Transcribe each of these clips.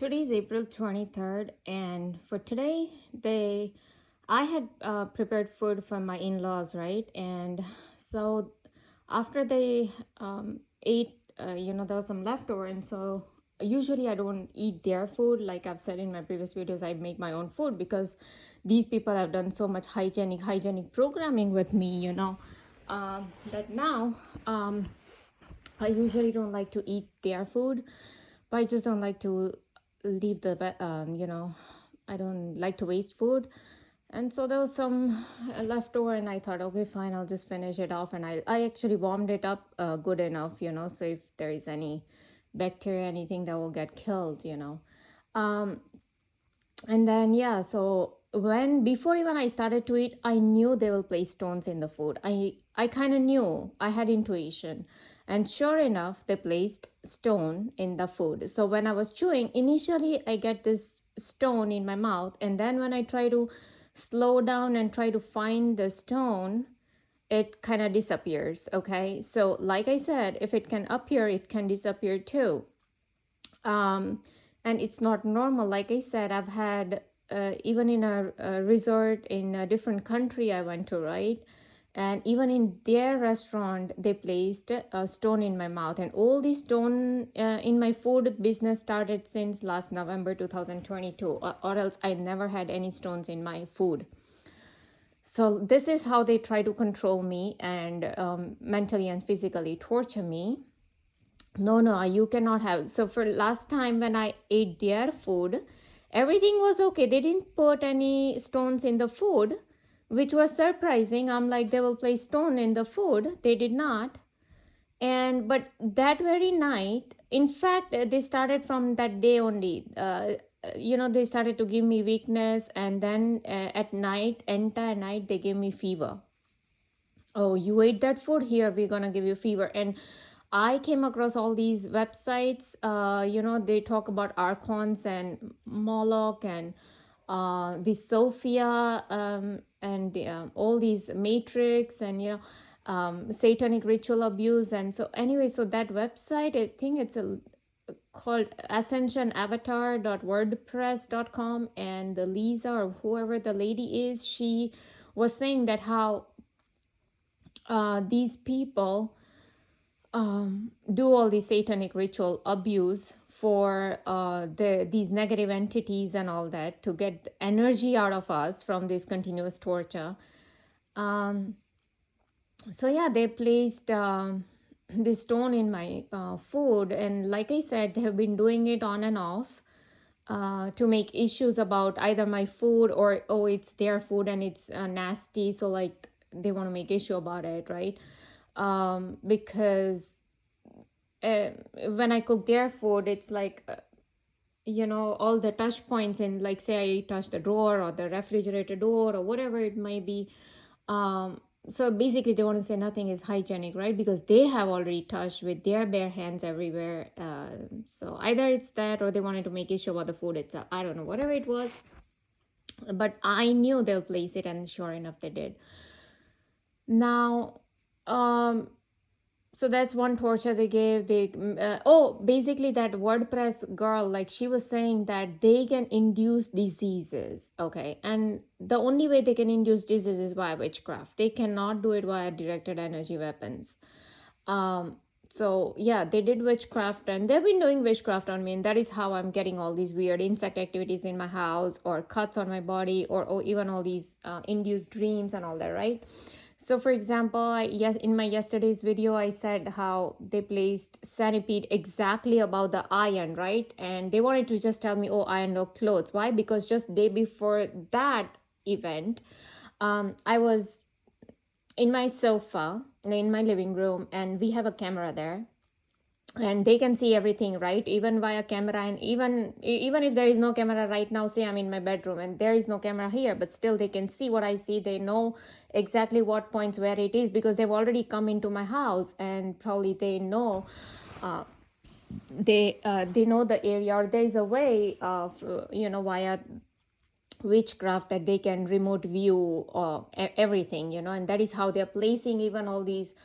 Today is April 23rd, and for today, I had prepared food for my in-laws, right? And so after they ate, there was some leftover, and so usually I don't eat their food. Like I've said in my previous videos, I make my own food because these people have done so much hygienic programming with me, that now I usually don't like to eat their food, but I just don't like to leave I don't like to waste food. And so there was some leftover, and I thought, okay, fine, I'll just finish it off. And I actually warmed it up good enough, so if there is any bacteria, anything that will get killed, Um, and then yeah, so when before even I started to eat, I knew they will place stones in the food. I kind of knew, I had intuition, and sure enough they placed stone in the food. So when I was chewing, initially I get this stone in my mouth, and then when I try to slow down and try to find the stone, it kind of disappears. Okay, so like I said, if it can appear, it can disappear too. And it's not normal. Like I said, I've had even in a resort in a different country I went to, right? And even in their restaurant, they placed a stone in my mouth. And all this stone in my food business started since last November 2022, or else I never had any stones in my food. So this is how they try to control me and mentally and physically torture me. No, you cannot have. So for last time when I ate their food, everything was okay. They didn't put any stones in the food, which was surprising. I'm like, they will place stone in the food. They did not. And but that very night, in fact, they started from that day only. They started to give me weakness, and then at night, entire night, they gave me fever. Oh, you ate that food, here we're gonna give you fever. And I came across all these websites, they talk about archons and Moloch and the Sophia, and all these matrix, and satanic ritual abuse. And so anyway, so that website, I think it's called ascensionavatar.wordpress.com, and the Lisa or whoever the lady is, she was saying that how these people do all this satanic ritual abuse for these negative entities and all that, to get energy out of us from this continuous torture. So yeah, they placed this stone in my food, and like I said, they have been doing it on and off to make issues about either my food or, oh, it's their food and it's nasty, so like they want to make issue about it, right? Because when I cook their food, it's like all the touch points in, like, say I touch the drawer or the refrigerator door or whatever it might be. So basically they want to say nothing is hygienic, right? Because they have already touched with their bare hands everywhere. So either it's that, or they wanted to make issue about the food itself. I don't know, whatever it was, but I knew they'll place it, and sure enough they did. Now so that's one torture they gave. Basically that WordPress girl, like, she was saying that they can induce diseases, okay? And the only way they can induce diseases is via witchcraft. They cannot do it via directed energy weapons. So yeah, they did witchcraft, and they've been doing witchcraft on me, and that is how I'm getting all these weird insect activities in my house, or cuts on my body, or even all these induced dreams and all that, right? So for example, in my yesterday's video, I said how they placed centipede exactly above the iron, right? And they wanted to just tell me, oh, iron no clothes. Why? Because just day before that event, I was in my sofa in my living room, and we have a camera there, and they can see everything, right? Even via camera. And even if there is no camera right now, say I'm in my bedroom and there is no camera here, but still they can see what I see. They know exactly what points where it is, because they've already come into my house, and probably they know they know the area, or there is a way of via witchcraft that they can remote view everything, and that is how they're placing even all these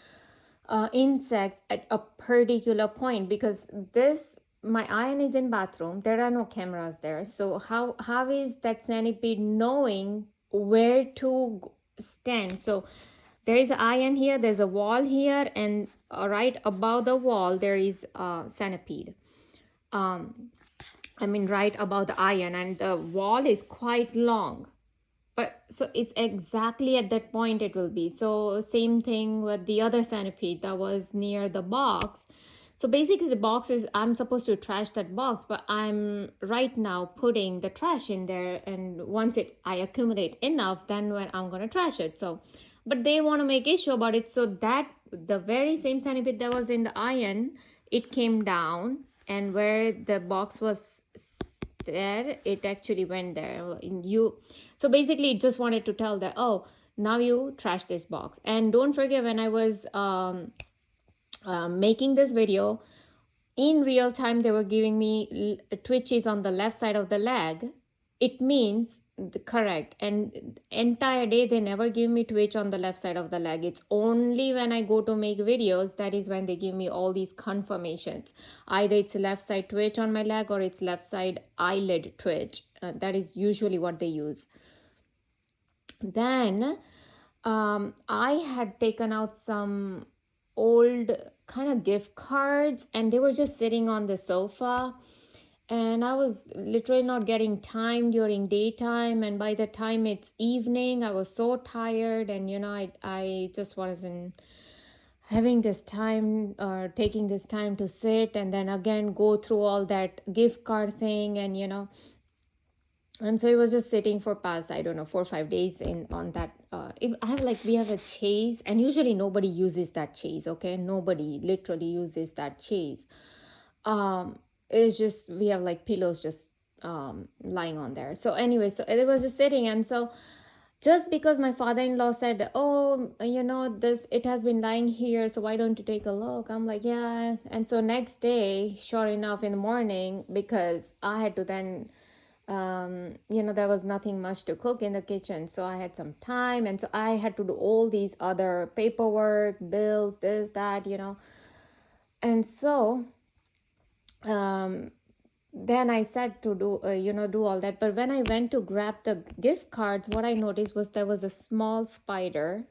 insects at a particular point. Because this my iron is in bathroom. There are no cameras there. So how is that centipede knowing where to stand? So there is an iron here, there's a wall here, and right above the wall there is a centipede. I mean, right above the iron, and the wall is quite long. But so it's exactly at that point it will be. So same thing with the other centipede that was near the box. So basically the box is, I'm supposed to trash that box, but I'm right now putting the trash in there, and once I accumulate enough, then when I'm gonna trash it. So but they want to make issue about it, so that the very same centipede that was in the iron, it came down, and where the box was there, it actually went there. So basically it just wanted to tell that, oh, now you trash this box. And don't forget, when I was making this video, in real time they were giving me twitches on the left side of the leg. It means correct, and entire day they never give me twitch on the left side of the leg. It's only when I go to make videos, that is when they give me all these confirmations. Either it's left side twitch on my leg, or it's left side eyelid twitch. That is usually what they use. Then I had taken out some old kind of gift cards, and they were just sitting on the sofa, and I was literally not getting time during daytime, and by the time it's evening I was so tired, and I just wasn't having this time, or taking this time to sit and then again go through all that gift card thing, and so it was just sitting for past, I don't know, 4 or 5 days on that. We have a chaise, and usually nobody uses that chaise, okay? Nobody literally uses that chaise. It's just, we have like pillows just lying on there. So anyway, so it was just sitting, and so just because my father-in-law said, oh, this, it has been lying here, so why don't you take a look? I'm like, yeah. And so next day, sure enough, in the morning, because I had to then there was nothing much to cook in the kitchen, so I had some time, and so I had to do all these other paperwork, bills, this, that, and so then I said to do all that. But when I went to grab the gift cards, what I noticed was there was a small spider,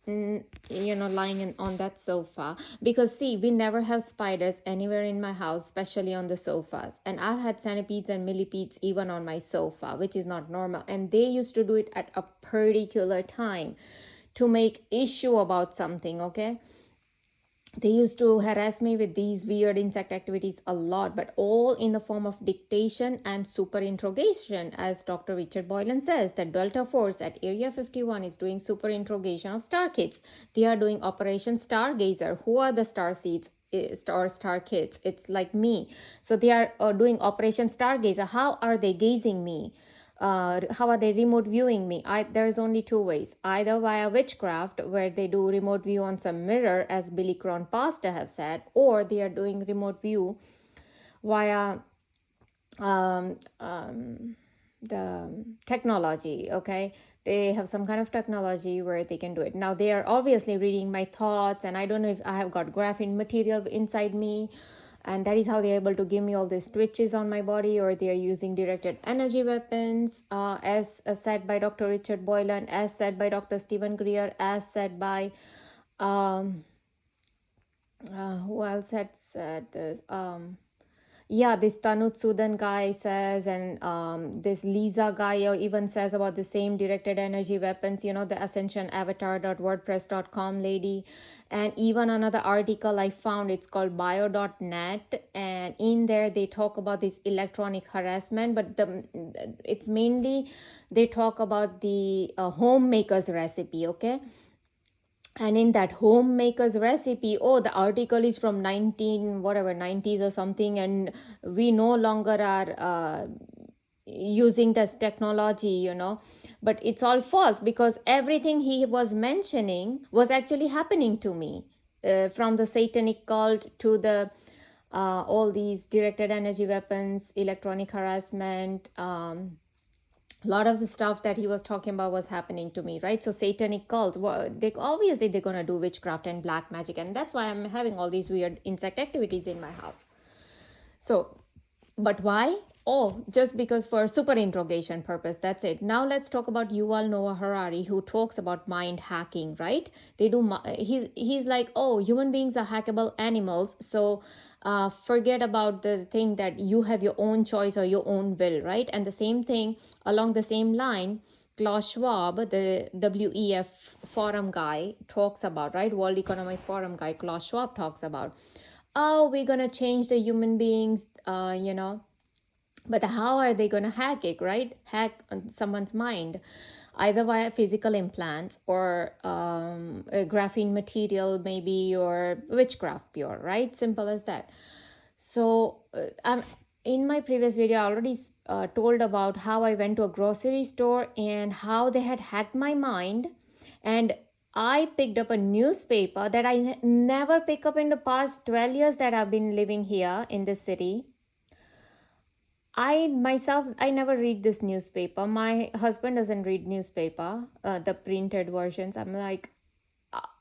lying on that sofa. Because see, we never have spiders anywhere in my house, especially on the sofas. And I've had centipedes and millipedes even on my sofa, which is not normal. And they used to do it at a particular time to make issue about something, okay? They used to harass me with these weird insect activities a lot, but all in the form of dictation and super interrogation. As Dr. Richard Boylan says, that Delta Force at Area 51 is doing super interrogation of star kids. They are doing Operation Stargazer. Who are the star seeds? Star kids? It's like me. So they are doing Operation Stargazer. How are they gazing me? How are they remote viewing me? There's only two ways: either via witchcraft, where they do remote view on some mirror, as Billy Cron Pastor have said, or they are doing remote view via the technology, okay? They have some kind of technology where they can do it. Now they are obviously reading my thoughts, and I don't know if I have got graphene material inside me, and that is how they're able to give me all these twitches on my body, or they are using directed energy weapons, as said by Dr. Richard Boylan, as said by Dr. Stephen Greer, as said by who else had said this? This Tanut Sudan guy says, and this Lisa guy even says about the same directed energy weapons, the ascensionavatar.wordpress.com lady. And even another article I found, it's called bio.net, and in there they talk about this electronic harassment, but it's mainly they talk about the homemaker's recipe, okay? And in that homemaker's recipe, the article is from 90s or something, and we no longer are using this technology, but it's all false, because everything he was mentioning was actually happening to me, from the satanic cult to the all these directed energy weapons, electronic harassment, a lot of the stuff that he was talking about was happening to me, right? So satanic cults, they're going to do witchcraft and black magic, and that's why I'm having all these weird insect activities in my house. So But why? Oh, just because for super interrogation purpose. That's it. Now let's talk about Yuval Noah Harari, who talks about mind hacking. Right? They do. He's like, oh, human beings are hackable animals. So forget about the thing that you have your own choice or your own will. Right? And the same thing along the same line. Klaus Schwab, the WEF forum guy, talks about, right? World Economic Forum guy, Klaus Schwab talks about, oh, we're going to change the human beings, but how are they going to hack it, right? Hack someone's mind, either via physical implants or a graphene material, maybe, or witchcraft pure, right? Simple as that. So in my previous video, I already told about how I went to a grocery store and how they had hacked my mind. And I picked up a newspaper that I never pick up in the past 12 years that I've been living here in this city. I never read this newspaper. My husband doesn't read newspaper, the printed versions. I'm like,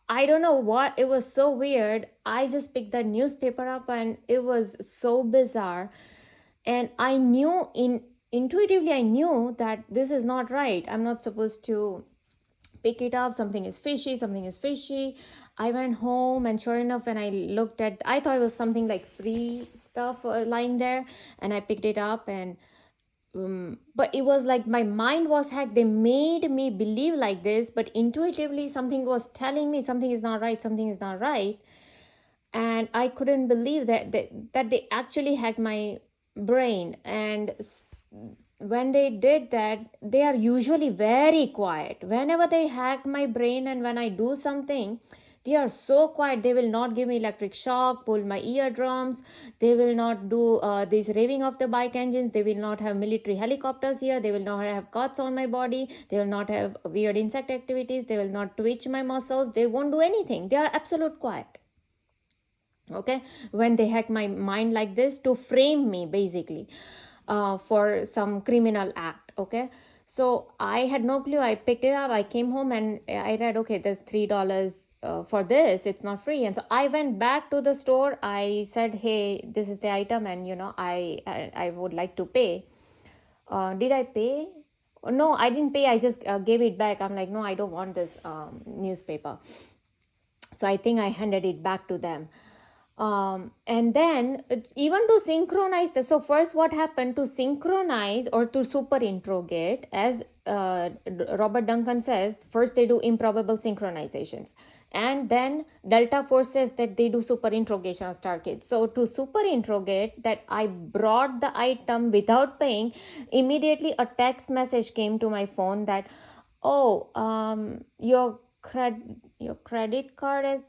I don't know what, it was so weird. I just picked that newspaper up and it was so bizarre. And I knew intuitively, I knew that this is not right. I'm not supposed to pick it up. Something is fishy. I went home, and sure enough, when I looked at, I thought it was something like free stuff lying there, and I picked it up. And but it was like my mind was hacked. They made me believe like this, but intuitively something was telling me something is not right. And I couldn't believe that they actually hacked my brain. And when they did that, they are usually very quiet. Whenever they hack my brain and when I do something, they are so quiet. They will not give me electric shock, pull my eardrums. They will not do this raving of the bike engines. They will not have military helicopters here. They will not have cuts on my body. They will not have weird insect activities. They will not twitch my muscles. They won't do anything. They are absolute quiet. Okay, when they hack my mind like this to frame me, basically, for some criminal act. Okay, so I had no clue. I picked it up, I came home, and I read, okay, there's $3 for this, it's not free. And so I went back to the store. I said, hey, this is the item, and I would like to pay. Did I pay? No, I didn't pay. I just gave it back. I'm like, no, I don't want this newspaper. So I think I handed it back to them. And then even to synchronize this. So first, what happened to synchronize or to super interrogate, as Robert Duncan says, first they do improbable synchronizations, and then Delta Force says that they do super interrogation on Stargate. So to super interrogate, that I brought the item without paying, immediately a text message came to my phone that, oh, your credit card has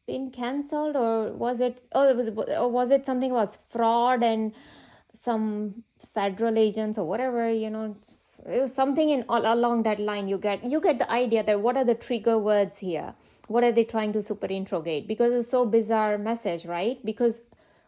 been cancelled, or was it, or was it something was fraud and some federal agents or whatever, it was something in all along that line. You get the idea that what are the trigger words here, what are they trying to super interrogate, because it's so bizarre message, right? Because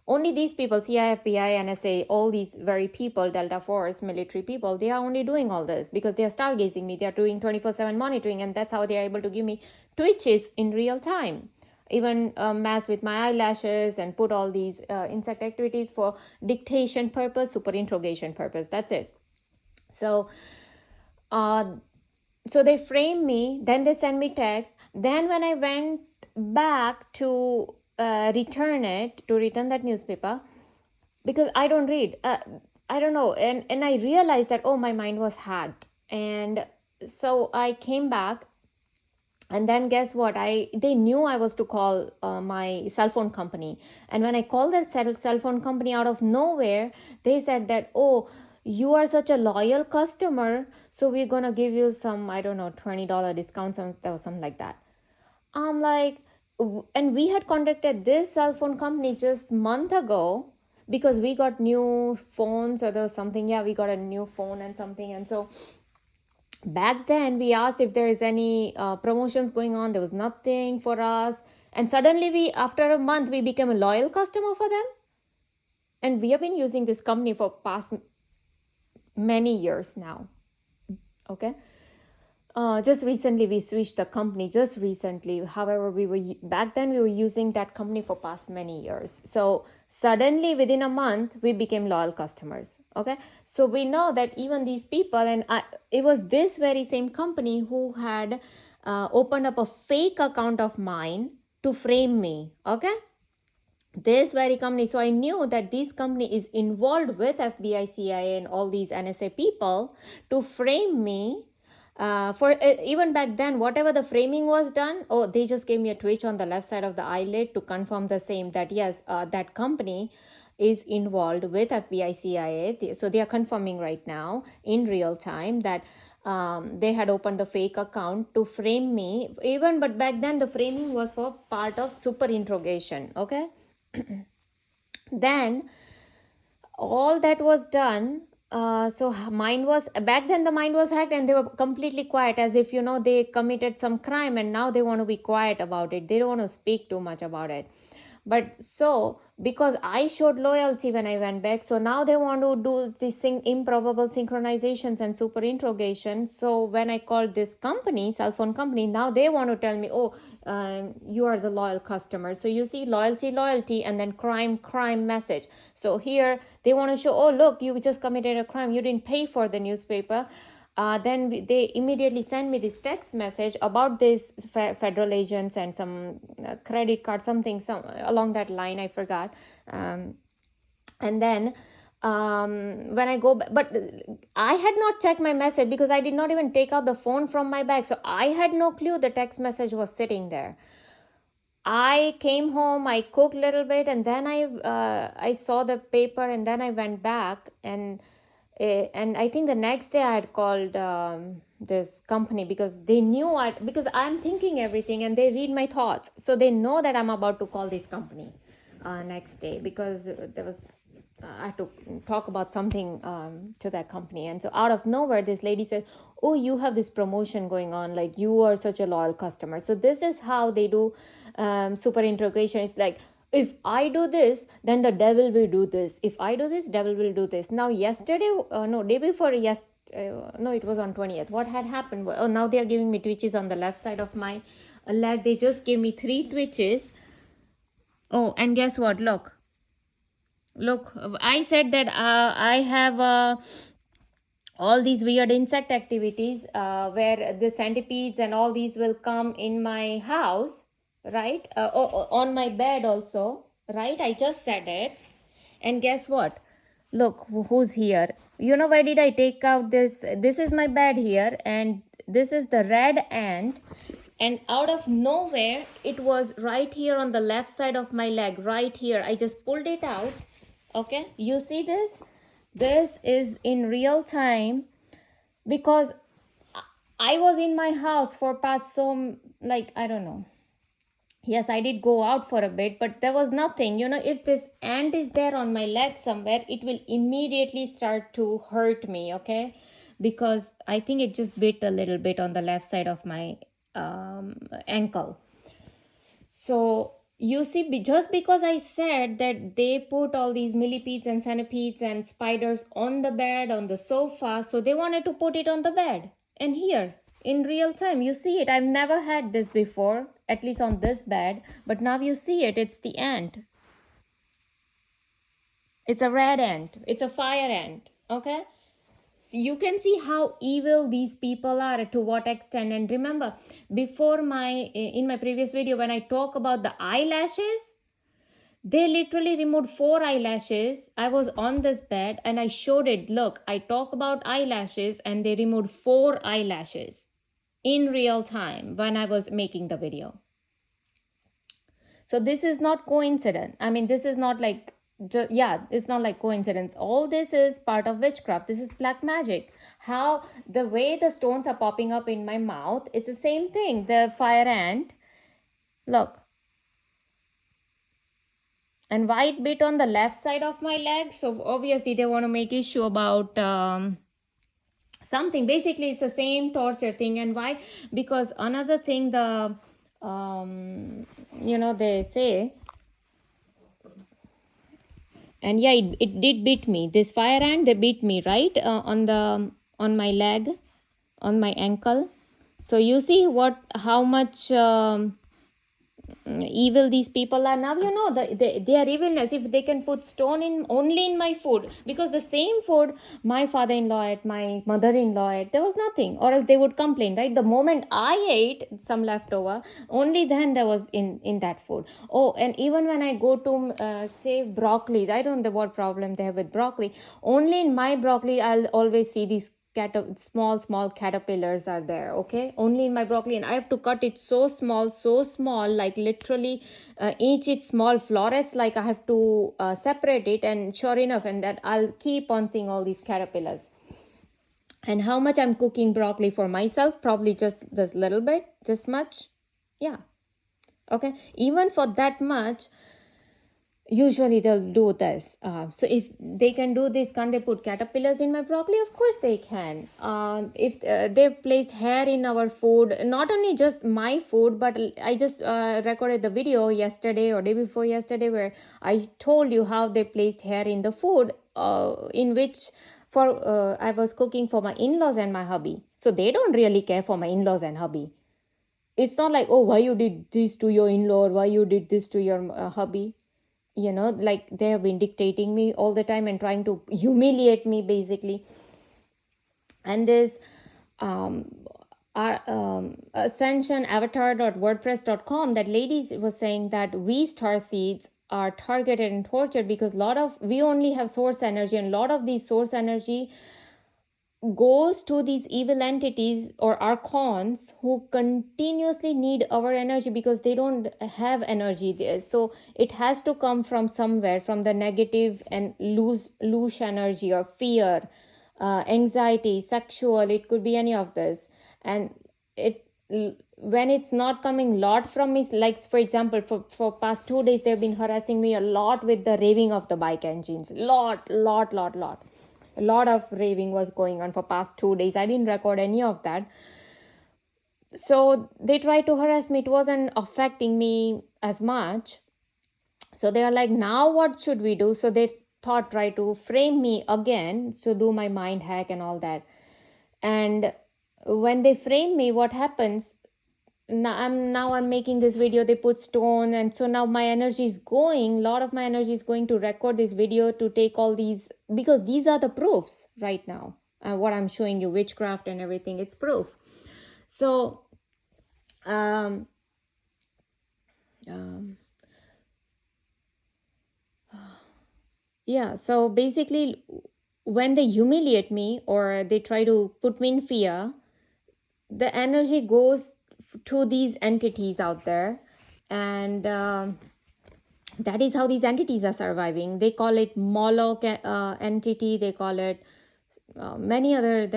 only these people, CIA, FBI, NSA, all these very people, Delta Force, military people, they are only doing all this because they are stargazing me. They are doing 24/7 monitoring, and that's how they are able to give me twitches in real time. Even mess with my eyelashes and put all these insect activities for dictation purpose, super interrogation purpose. That's it. So they frame me, then they send me text. Then when I went back to return that newspaper, because I don't read, I don't know, and I realized that, oh, my mind was hacked. And so I came back. And then guess what? They knew I was to call my cell phone company. And when I called that cell phone company out of nowhere, they said that, oh, you are such a loyal customer, so we're gonna give you some, I don't know, $20 discount, something like that. I'm like, and we had contacted this cell phone company just month ago because we got new phones, or there was something. Yeah, we got a new phone and something. And so back then we asked if there is any promotions going on. There was nothing for us, and suddenly after a month, we became a loyal customer for them. And we have been using this company for past many years now. Okay, Just recently we switched the company, just recently. However, back then we were using that company for past many years. So suddenly within a month we became loyal customers. Okay, so we know that even these people, and it was this very same company who had opened up a fake account of mine to frame me. Okay, this very company. So I knew that this company is involved with FBI, CIA, and all these NSA people to frame me. For even back then, whatever the framing was done, oh, they just gave me a twitch on the left side of the eyelid to confirm the same, that yes, that company is involved with FBI, CIA. So they are confirming right now in real time that they had opened the fake account to frame me. Even but back then the framing was for part of super interrogation. Okay, then all that was done. So mine was back then, the mind was hacked and they were completely quiet, as if they committed some crime and now they want to be quiet about it. They don't want to speak too much about it. But so because I showed loyalty when I went back, so now they want to do these improbable synchronizations and super interrogation. So when I called this company, cell phone company, now they want to tell me, oh, you are the loyal customer. So you see, loyalty, and then crime message. So here they want to show, oh look, you just committed a crime, you didn't pay for the newspaper. Then they immediately send me this text message about this federal agents and some credit card, something some along that line, I forgot. And then when I go back, but I had not checked my message because I did not even take out the phone from my bag, so I had no clue the text message was sitting there. I came home, I cooked a little bit, and then I saw the paper, and then I went back, and I think the next day I had called this company because they knew because I'm thinking everything and they read my thoughts, so they know that I'm about to call this company next day, because there was I had to talk about something to that company. And so out of nowhere, this lady said, oh, you have this promotion going on, like you are such a loyal customer. So this is how they do super interrogation. It's like, if I do this, then the devil will do this. If I do this, devil will do this. Now yesterday, day before no, it was on 20th. What had happened? Oh, now they are giving me twitches on the left side of my leg. They just gave me 3 twitches. Oh, and guess what? Look, I said that I have all these weird insect activities where the centipedes and all these will come in my house, right? On my bed also, right? I just said it. And guess what? Look who's here. Why did I take out this is my bed here, and this is the red ant, and out of nowhere it was right here on the left side of my leg, right here. I just pulled it out. Okay, you see this is in real time, because I was in my house for past I don't know. Yes, I did go out for a bit, but there was nothing. If this ant is there on my leg somewhere, it will immediately start to hurt me, okay? Because I think it just bit a little bit on the left side of my ankle. So you see, just because I said that they put all these millipedes and centipedes and spiders on the bed, on the sofa, so they wanted to put it on the bed. And here, in real time, you see it. I've never had this before, at least on this bed, but now you see it. It's the ant. It's a red ant. It's a fire ant, okay? So you can see how evil these people are, to what extent. And remember, before in my previous video, when I talk about the eyelashes, they literally removed 4 eyelashes. I was on this bed and I showed it. Look, I talk about eyelashes and they removed 4 eyelashes in real time when I was making the video. So this is not coincidence. I mean, this is not like, it's not like coincidence. All this is part of witchcraft. This is black magic. How the way the stones are popping up in my mouth, it's the same thing. The fire ant, look. And white bit on the left side of my leg. So obviously they want to make issue about something. Basically, it's the same torture thing. And why? Because another thing, they say, and yeah, it did beat me. This fire ant, they beat me, right? On my leg, on my ankle. So you see how much evil these people are. Now you know they are evilness if they can put stone in only in my food, because the same food my father-in-law ate, my mother-in-law ate, there was nothing, or else they would complain, right? The moment I ate some leftover, only then there was in that food. Oh, and even when I go to say broccoli, I don't know what problem they have with broccoli. Only in my broccoli I'll always see these small caterpillars are there, okay, only in my broccoli, and I have to cut it so small, like literally each small florets, like I have to separate it, and sure enough, and that I'll keep on seeing all these caterpillars. And how much I'm cooking broccoli for myself? Probably just this little bit, this much. Yeah, okay, even for that much, usually they'll do this. So if they can do this, can't they put caterpillars in my broccoli? Of course they can. If they place hair in our food, not only just my food, but I just recorded the video yesterday or day before yesterday where I told you how they placed hair in the food, in which for I was cooking for my in-laws and my hubby. So they don't really care for my in-laws and hubby. It's not like, oh, why you did this to your in-law, or why you did this to your hubby. Like they have been dictating me all the time and trying to humiliate me, basically. And this um ascension avatar.wordpress.com, that lady was saying that we star seeds are targeted and tortured because we only have source energy, and a lot of these source energy goes to these evil entities or archons who continuously need our energy because they don't have energy there. So it has to come from somewhere, from the negative and loose energy or fear, anxiety, sexual, it could be any of this. And it when it's not coming lot from me, like for example, for past 2 days they've been harassing me a lot with the raving of the bike engines. Lot a lot of raving was going on for past 2 days. I didn't record any of that. So they tried to harass me. It wasn't affecting me as much. So they are like, now what should we do? So they thought, try to frame me again, so do my mind hack and all that. And when they frame me, what happens? Now I'm making this video, they put stone, and so now my energy is going, a lot of my energy is going to record this video, to take all these, because these are the proofs right now. What I'm showing you, witchcraft and everything, it's proof. So yeah, so basically when they humiliate me or they try to put me in fear, the energy goes to these entities out there. And that is how these entities are surviving. They call it Moloch entity, they call it there are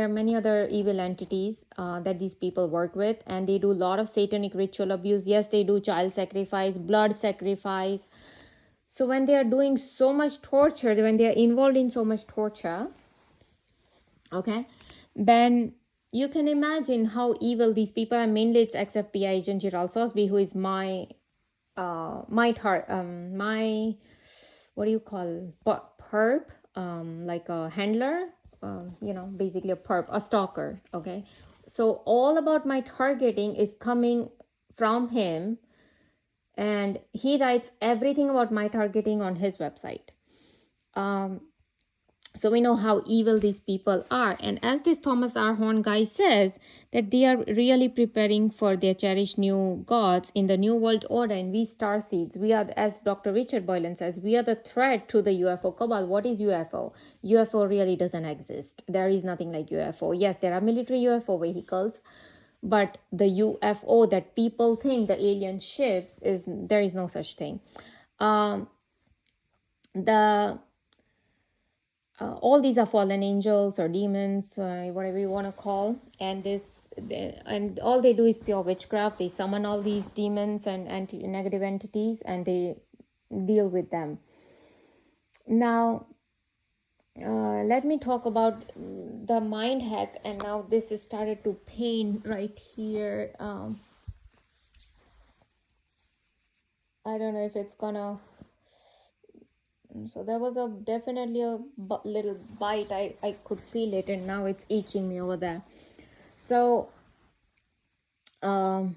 many other evil entities that these people work with, and they do a lot of satanic ritual abuse. Yes, they do child sacrifice, blood sacrifice. So when they are doing so much torture, when they are involved in so much torture, okay, then you can imagine how evil these people are. Mainly it's ex-FBI agent Gerald Sosby, who is my my what do you call, perp, like a handler, basically a perp, a stalker. Okay, so all about my targeting is coming from him, and he writes everything about my targeting on his website. So we know how evil these people are. And as this Thomas R. Horn guy says, that they are really preparing for their cherished new gods in the New World Order. And we star seeds, we are, as Dr. Richard Boylan says, we are the threat to the UFO cabal. What is UFO? UFO really doesn't exist. There is nothing like UFO. Yes, there are military UFO vehicles, but the UFO that people think, the alien ships, there is no such thing. The all these are fallen angels or demons, whatever you want to call, and and all they do is pure witchcraft. They summon all these demons and negative entities, and they deal with them. Now let me talk about the mind hack. And now this is started to pain right here. I don't know if it's gonna. So there was definitely a little bite. I could feel it, and now it's itching me over there. So um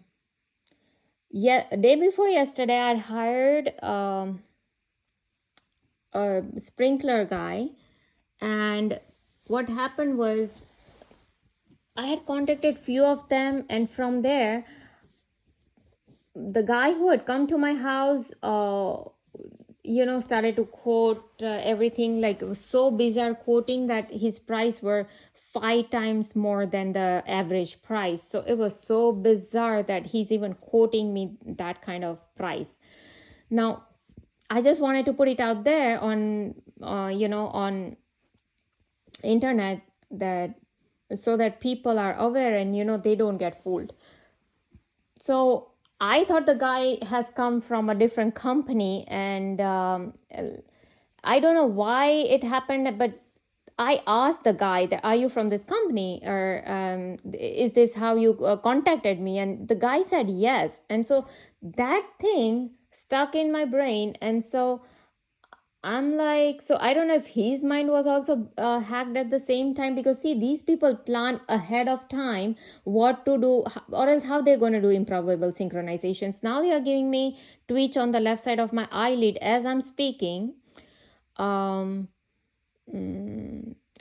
yeah, day before yesterday I hired a sprinkler guy, and what happened was I had contacted few of them, and from there the guy who had come to my house started to quote everything, like it was so bizarre quoting that his price were 5 times more than the average price. So it was so bizarre that he's even quoting me that kind of price. Now I just wanted to put it out there on on internet, that so that people are aware and they don't get fooled. So I thought the guy has come from a different company, and I don't know why it happened, but I asked the guy that, are you from this company, or is this how you contacted me? And the guy said yes. And so that thing stuck in my brain. And so I'm like, so I don't know if his mind was also hacked at the same time, because see, these people plan ahead of time what to do, or else how they're going to do improbable synchronizations. Now they are giving me twitch on the left side of my eyelid as I'm speaking. Um,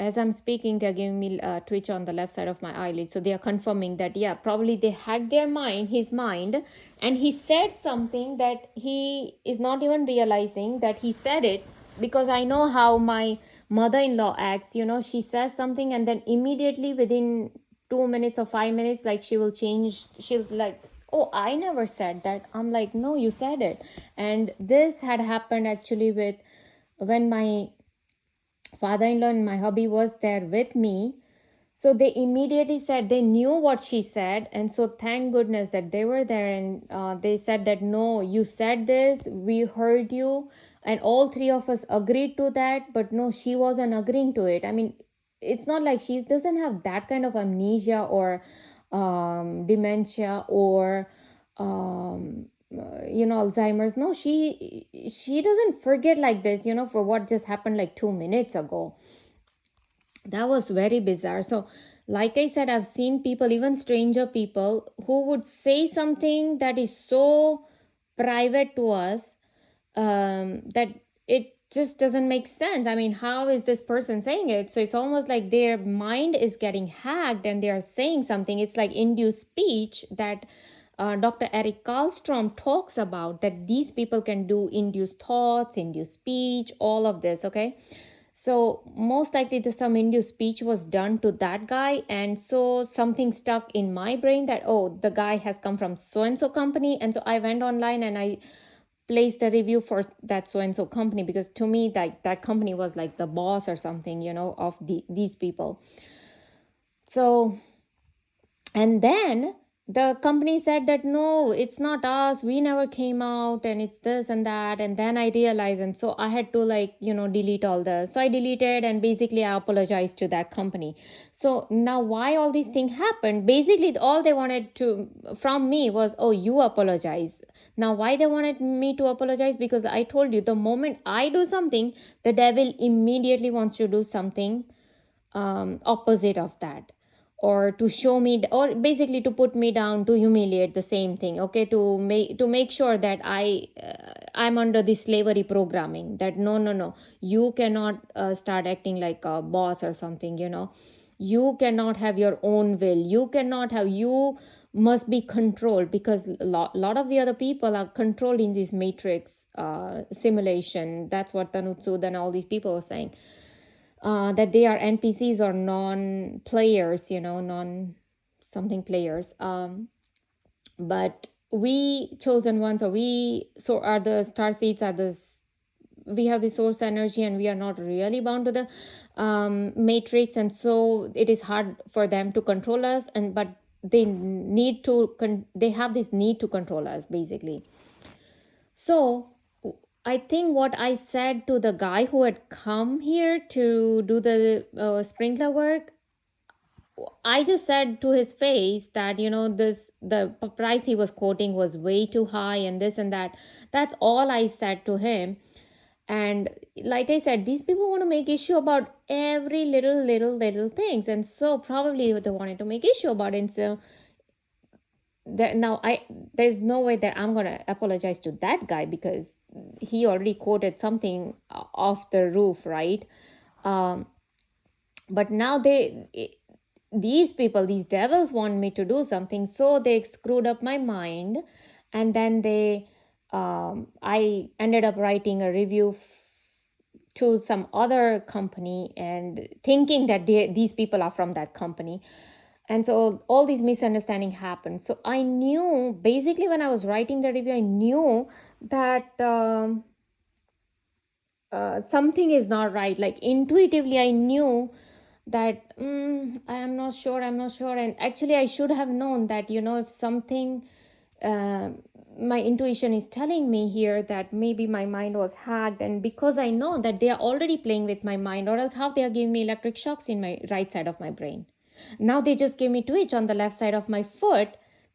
as I'm speaking, they're giving me twitch on the left side of my eyelid. So they are confirming that, yeah, probably they hacked their mind, his mind, and he said something that he is not even realizing that he said it, because I know how my mother-in-law acts. She says something and then immediately within 2 minutes or 5 minutes, like she will change. She'll like, oh, I never said that. I'm like, no, you said it. And this had happened actually with when my father-in-law and my hubby was there with me. So they immediately said they knew what she said, and so thank goodness that they were there, and they said that, no, you said this, we heard you, and all three of us agreed to that. But no, she wasn't agreeing to it. I mean, it's not like she doesn't have that kind of amnesia or dementia or Alzheimer's. No, she doesn't forget like this, for what just happened like 2 minutes ago. That was very bizarre. So like I said, I've seen people, even stranger people, who would say something that is so private to us, that it just doesn't make sense. I mean, how is this person saying it? So it's almost like their mind is getting hacked and they are saying something. It's like induced speech that Dr. Eric Karlstrom talks about, that these people can do induced thoughts, induced speech, all of this. Okay. So most likely some induced speech was done to that guy, and so something stuck in my brain that, oh, the guy has come from so and so company. And so I went online and I placed a review for that so and so company, because to me that company was like the boss or something, of these people. So, and then the company said that, no, it's not us, we never came out, and it's this and that. And then I realized, and so I had to, like, delete all this. So I deleted, and basically I apologized to that company. So now why all these things happened, basically all they wanted to from me was, oh, you apologize. Now why they wanted me to apologize? Because I told you, the moment I do something, the devil immediately wants to do something opposite of that, or to show me, or basically to put me down, to humiliate, the same thing. Okay, to make sure that I'm under the slavery programming, that no, no, no, you cannot start acting like a boss or something. You cannot have your own will, you must be controlled, because a lot of the other people are controlled in this matrix simulation. That's what Tanutsud and all these people were saying, that they are NPCs or non-players, non-something players. But we chosen ones, or so are the star seeds, are this, we have the source energy, and we are not really bound to the matrix, and so it is hard for them to control us. And but they they have this need to control us, basically. So I think what I said to the guy who had come here to do the sprinkler work, I just said to his face that, the price he was quoting was way too high, and this and that. That's all I said to him. And like I said, these people want to make issue about every little things, and so probably they wanted to make issue about it. And so there's no way that I'm gonna apologize to that guy, because he already quoted something off the roof, right? um, but now these people, these devils, want me to do something, so they screwed up my mind. And then I ended up writing a review to some other company, and thinking that these people are from that company. And so all these misunderstanding happened. So I knew, basically, when I was writing the review, I knew that something is not right. Like, intuitively I knew that I'm not sure. And actually I should have known that, if something, uh, my intuition is telling me here that maybe my mind was hacked. And because I know that they are already playing with my mind, or else how they are giving me electric shocks in my right side of my brain. Now they just gave me twitch on the left side of my foot,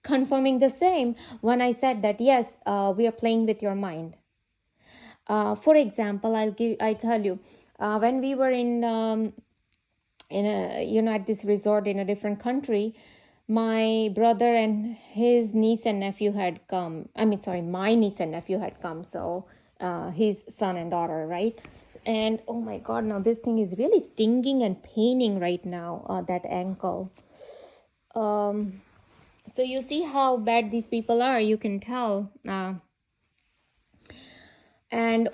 confirming the same when I said that, yes, we are playing with your mind. For example, I tell you, when we were in a, at this resort in a different country, my brother and his niece and nephew had come. I mean, sorry, my niece and nephew had come. So his son and daughter, right? And oh my god, now this thing is really stinging and paining right now, that ankle. um so you see how bad these people are, you can tell. And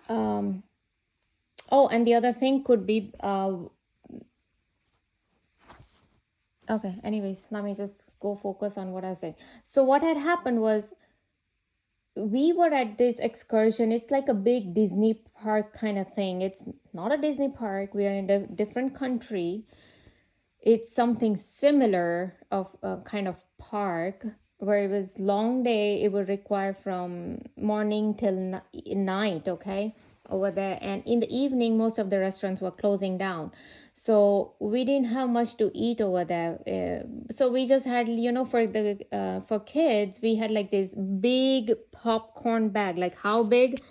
oh, and the other thing could be, okay, anyways, let me just go focus on what I said. So what had happened was, we were at this excursion. It's like a big Disney park kind of thing. It's not a Disney park, we are in a different country. It's something similar of a kind of park, where it was long day. It would require from morning till night, okay, over there. And in the evening, most of the restaurants were closing down, so we didn't have much to eat over there. So we just had, for kids, we had like this big popcorn bag. Like, how big?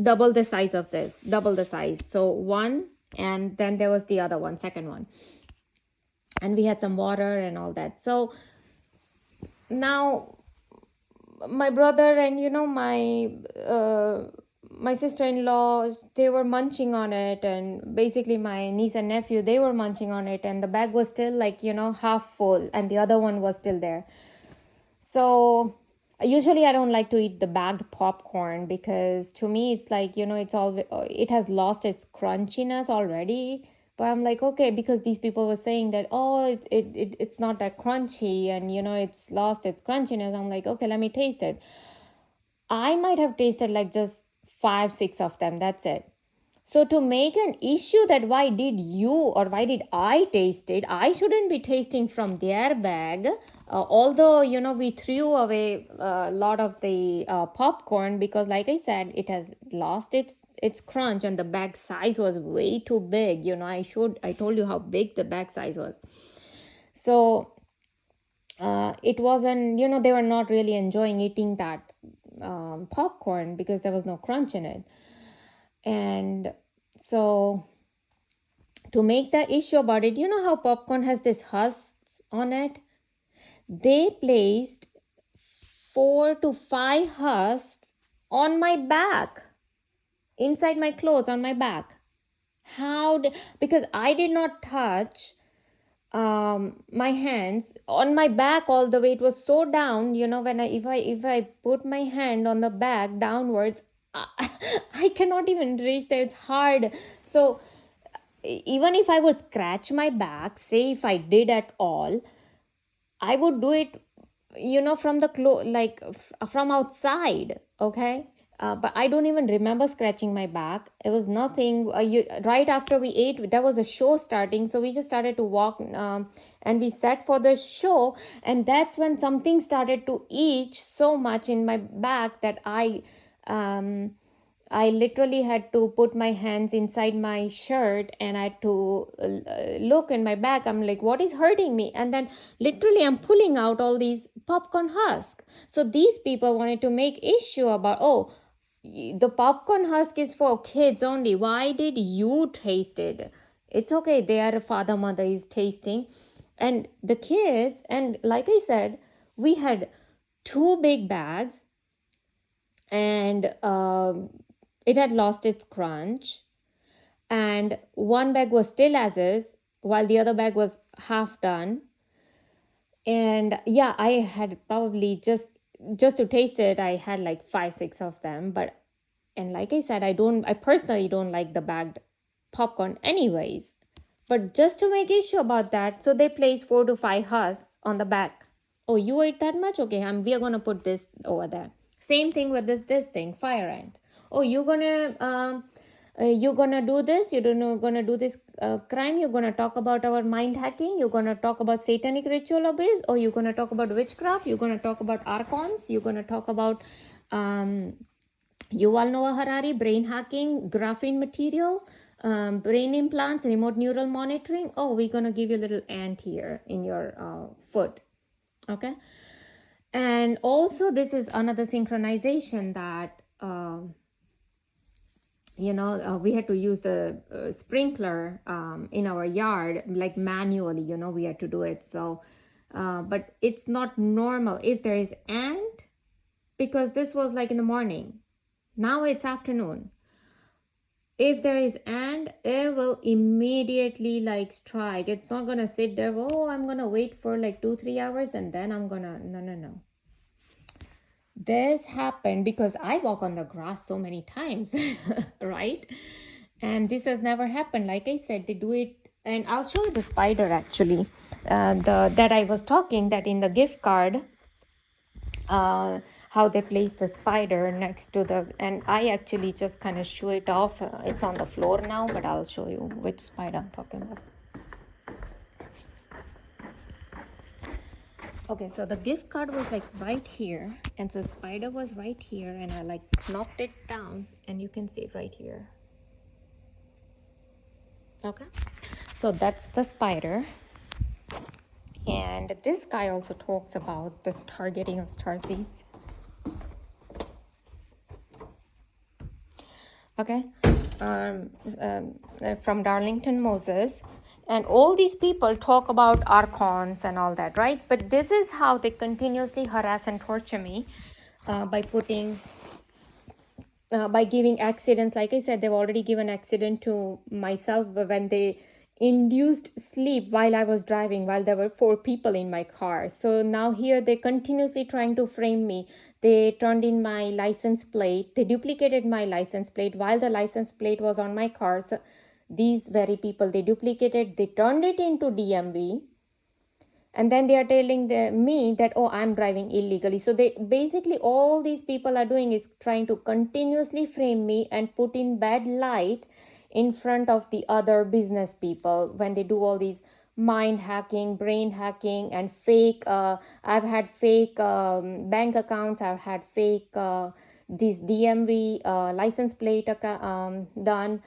Double the size of this, double the size. So one, and then there was the other one, second one, and we had some water and all that. So now my brother and, my sister-in-law, they were munching on it, and basically my niece and nephew, they were munching on it, and the bag was still, like, half full, and the other one was still there. So usually I don't like to eat the bagged popcorn, because to me it's like, it has lost its crunchiness already. But I'm like, okay, because these people were saying that, oh, it's not that crunchy, and it's lost its crunchiness. I'm like, okay, let me taste it. I might have tasted like just 5-6 of them, that's it. So to make an issue that why did you, or why did I taste it, I shouldn't be tasting from their bag. Although, we threw away a lot of the popcorn, because like I said, it has lost its crunch, and the bag size was way too big. I told you how big the bag size was. So it wasn't, they were not really enjoying eating that popcorn, because there was no crunch in it. And so to make the issue about it, how popcorn has this husks on it? They placed 4 to 5 husks on my back, inside my clothes, on my back. Because I did not touch my hands on my back all the way. It was so down, when if I put my hand on the back downwards, I cannot even reach there. It's hard. So even if I would scratch my back, say if I did at all, I would do it, from the from outside, okay? But I don't even remember scratching my back. It was nothing. Right after we ate, there was a show starting, so we just started to walk, and we sat for the show, and that's when something started to itch so much in my back that I literally had to put my hands inside my shirt, and I had to look in my back. I'm like, what is hurting me? And then literally I'm pulling out all these popcorn husks. So these people wanted to make issue about, oh, the popcorn husk is for kids only. Why did you taste it? It's okay. Their father, mother is tasting. And the kids, and like I said, We had two big bags, and it had lost its crunch, and one bag was still as is while the other bag was half done. And yeah, I had probably just to taste it, I had like 5 6 of them. But and like I said, I personally don't like the bagged popcorn anyways. But just to make issue about that, so they place 4 to 5 husks on the back. Oh, you ate that much? Okay, we are gonna put this over there. Same thing with this thing, FireAnt. Oh, you're gonna do this. You're gonna do this crime. You're gonna talk about our mind hacking. You're gonna talk about satanic ritual abuse. Or you're gonna talk about witchcraft. You're gonna talk about archons. You're gonna talk about Yuval Noah Harari, brain hacking, graphene material, brain implants, remote neural monitoring. Oh, we're going to give you a little ant here in your foot. Okay. And also, this is another synchronization that, we had to use the sprinkler in our yard, like manually, we had to do it. So, but it's not normal if there is ant, because this was like in the morning. Now it's afternoon. If there is ant, it will immediately like strike. It's not gonna sit there, oh, I'm gonna wait for like 2 3 hours and then I'm gonna, no. This happened because I walk on the grass so many times, right? And this has never happened. Like I said, they do it. And I'll show you the spider actually, that I was talking, that in the gift card, how they place the spider next to the, and I actually just kind of show it off. It's on the floor now, but I'll show you which spider I'm talking about. Okay, so the gift card was like right here, and the spider was right here, and I like knocked it down, and you can see it right here. Okay, so that's the spider. And this guy also talks about the targeting of star seeds. Okay, from Darlington Moses. And all these people talk about archons and all that, right? But this is how they continuously harass and torture me by giving accidents. Like I said, they've already given accident to myself when they induced sleep while I was driving, while there were 4 people in my car. So now here they're continuously trying to frame me. They turned in my license plate. They duplicated my license plate while the license plate was on my car. So these very people, they duplicated, they turned it into DMV. And then they are telling me that, oh, I'm driving illegally. So they basically, all these people are doing is trying to continuously frame me and put in bad light in front of the other business people when they do all these mind hacking, brain hacking, and fake. I've had fake bank accounts. I've had fake this DMV license plate done.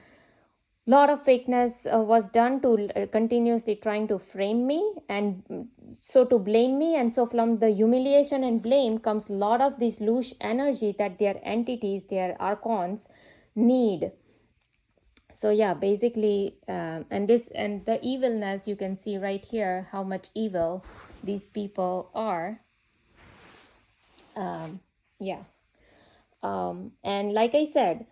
Lot of fakeness was done to continuously trying to frame me, and so to blame me. And so from the humiliation and blame comes a lot of this loose energy that their entities, their archons, need. So yeah, basically, and the evilness, you can see right here how much evil these people are. Yeah. And like I said,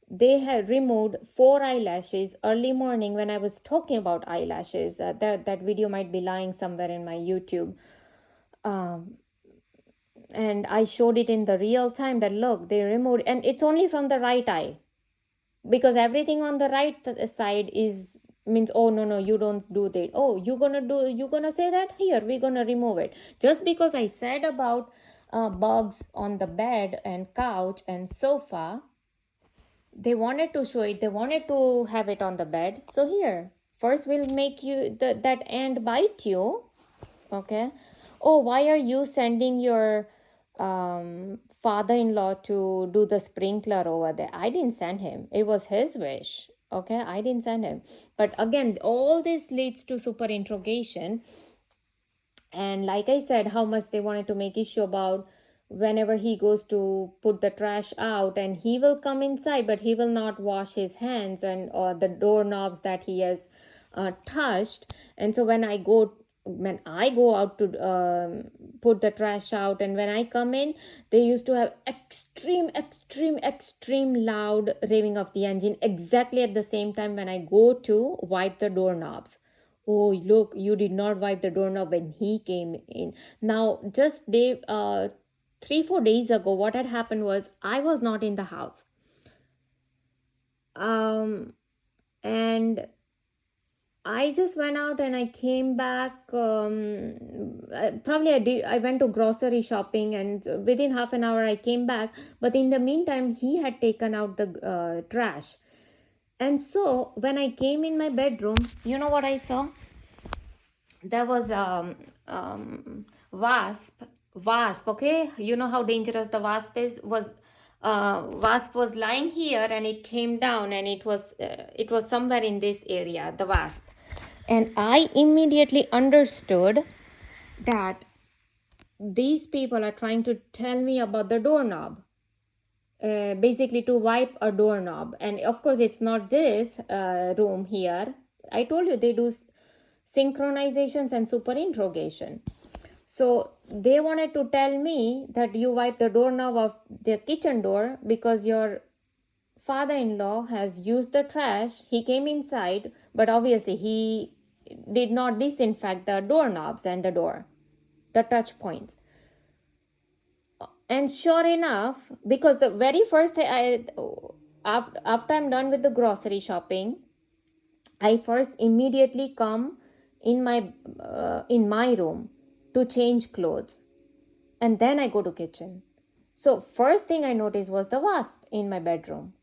they had removed 4 eyelashes early morning when I was talking about eyelashes. That video might be lying somewhere in my YouTube. And I showed it in the real time that look, they removed, and it's only from the right eye, because everything on the right side is means, oh no, you don't do that. Oh, you're gonna say that, here we're gonna remove it. Just because I said about bugs on the bed and couch and sofa, they wanted to show it, they wanted to have it on the bed. So here, first we'll make you that ant bite you. Okay. Oh, why are you sending your father-in-law to do the sprinkler over there? I didn't send him, it was his wish. Okay, I didn't send him. But again, all this leads to super interrogation. And like I said, how much they wanted to make issue about whenever he goes to put the trash out, and he will come inside, but he will not wash his hands and or the doorknobs that he has touched. And so when I go when I go out to put the trash out, and when I come in, they used to have extreme loud raving of the engine exactly at the same time when I go to wipe the doorknobs. Oh, look, you did not wipe the doorknob when he came in. Now, just 3-4 days ago, what had happened was I was not in the house. And I just went out and I came back. I went to grocery shopping, and within half an hour I came back. But in the meantime, he had taken out the trash. And so when I came in my bedroom, you know what I saw? There was wasp. Okay, you know how dangerous the wasp is. Wasp was lying here, and it came down, and it was somewhere in this area, the wasp. And I immediately understood that these people are trying to tell me about the doorknob, basically to wipe a doorknob. And of course, it's not this room here. I told you they do synchronizations and super interrogation. So they wanted to tell me that you wipe the doorknob of the kitchen door because your father-in-law has used the trash. He came inside, but obviously he did not disinfect the doorknobs and the door, the touch points. And sure enough, because the very first after I'm done with the grocery shopping, I first immediately come in my room to change clothes, and then I go to kitchen. So first thing I noticed was the wasp in my bedroom,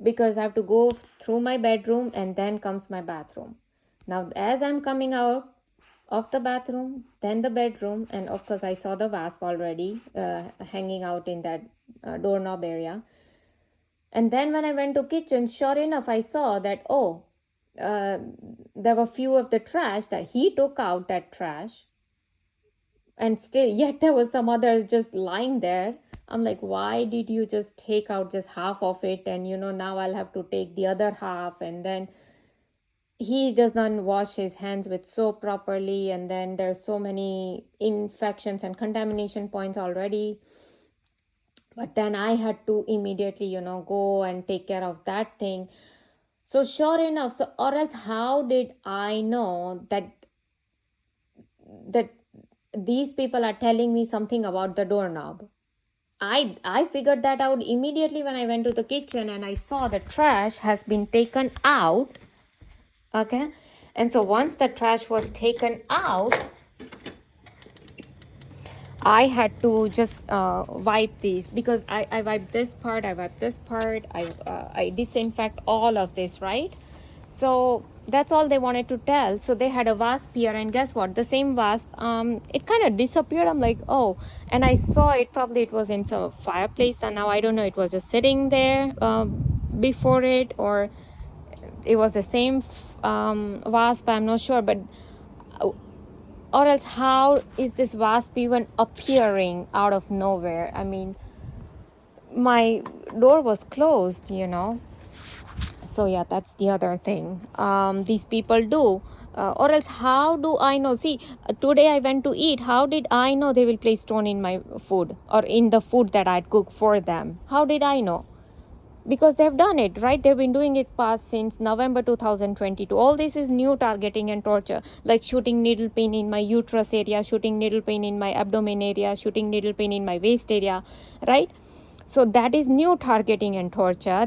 because I have to go through my bedroom and then comes my bathroom. Now, as I'm coming out of the bathroom, then the bedroom, and of course I saw the wasp already hanging out in that doorknob area. And then when I went to kitchen, sure enough, I saw that, there were few of the trash that he took out, that trash, and still yet there was some others just lying there. I'm like, why did you just take out just half of it, and now I'll have to take the other half. And then he does not wash his hands with soap properly, and then there's so many infections and contamination points already. But then I had to immediately go and take care of that thing. So sure enough, or else how did I know that these people are telling me something about the doorknob? I figured that out immediately when I went to the kitchen and I saw the trash has been taken out. Okay, and so once the trash was taken out, I had to just wipe these, because I wipe this part, I wipe this part, I disinfect all of this, right? So that's all they wanted to tell. So they had a wasp here, and guess what? The same wasp, it kind of disappeared. I'm like, oh, and I saw it, probably it was in some fireplace, and now I don't know, it was just sitting there before it, or it was the same wasp, I'm not sure. But or else how is this wasp even appearing out of nowhere? I mean, my door was closed, So yeah, that's the other thing these people do. Or else how do I know? See, today I went to eat. How did I know they will place stone in my food, or in the food that I'd cook for them? How did I know? Because they've done it, right? They've been doing it past since November 2022. All this is new targeting and torture, like shooting needle pin in my uterus area, shooting needle pin in my abdomen area, shooting needle pin in my waist area, right? So that is new targeting and torture.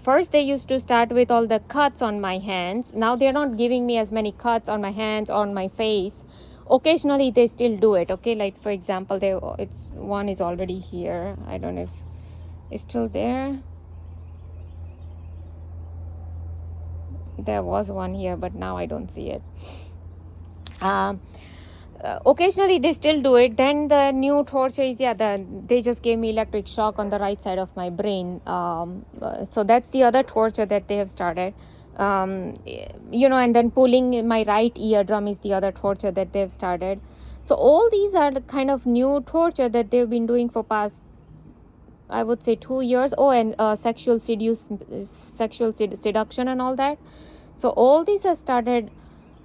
First they used to start with all the cuts on my hands. Now they're not giving me as many cuts on my hands, on my face. Occasionally they still do it, okay? Like for example, one is already here. I don't know if it's still there. There was one here, but now I don't see it. Occasionally they still do it. Then the new torture is, they just gave me electric shock on the right side of my brain. So that's the other torture that they have started. And then pulling my right eardrum is the other torture that they've started. So all these are the kind of new torture that they've been doing for past, I would say, 2 years. Oh, and sexual seduction and all that. So all these have started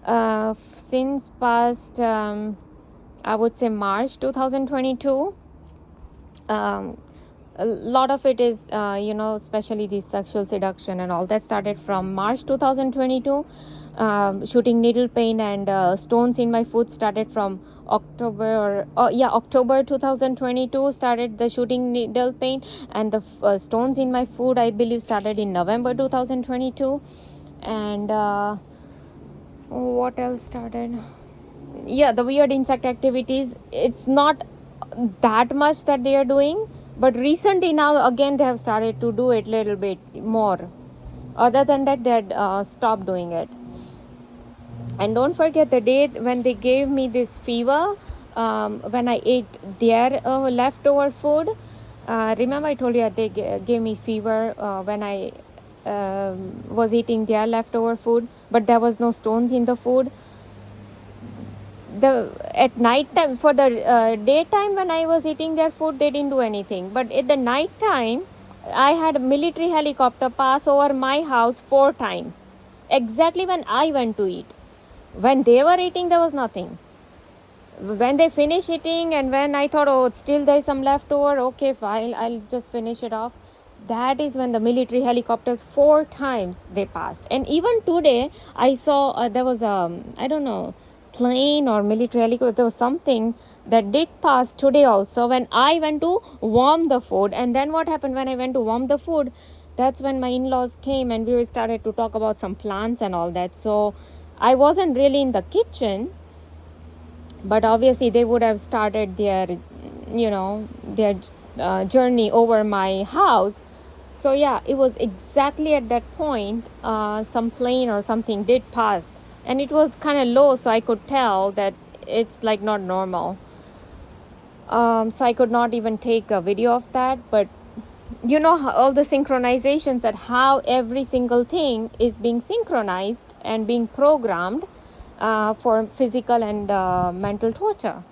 Since past, I would say March 2022. A lot of it is, especially the sexual seduction and all that started from March 2022. Shooting needle pain and stones in my food started from October 2022 started the shooting needle pain, and the stones in my food, I believe, started in November 2022. And what else started? Yeah, the weird insect activities, it's not that much that they are doing, but recently now again they have started to do it little bit more. Other than that, they had stopped doing it. And don't forget the day when they gave me this fever, when I ate their leftover food. Remember I told you they gave me fever when I was eating their leftover food, but there was no stones in the food. The at night time, for the daytime when I was eating their food, they didn't do anything, but at the night time I had a military helicopter pass over my house 4 times, exactly when I went to eat. When they were eating, there was nothing. When they finished eating, and when I thought, oh, still there's some leftover, okay, fine, I'll just finish it off, that is when the military helicopters 4 times they passed. And even today I saw there was a, I don't know, plane or military helicopter, there was something that did pass today also when I went to warm the food. And then what happened when I went to warm the food, that's when my in-laws came and we started to talk about some plants and all that. So I wasn't really in the kitchen, but obviously they would have started their journey over my house. So yeah, it was exactly at that point some plane or something did pass, and it was kind of low, so I could tell that it's like not normal. So I could not even take a video of that. But all the synchronizations, that how every single thing is being synchronized and being programmed for physical and mental torture.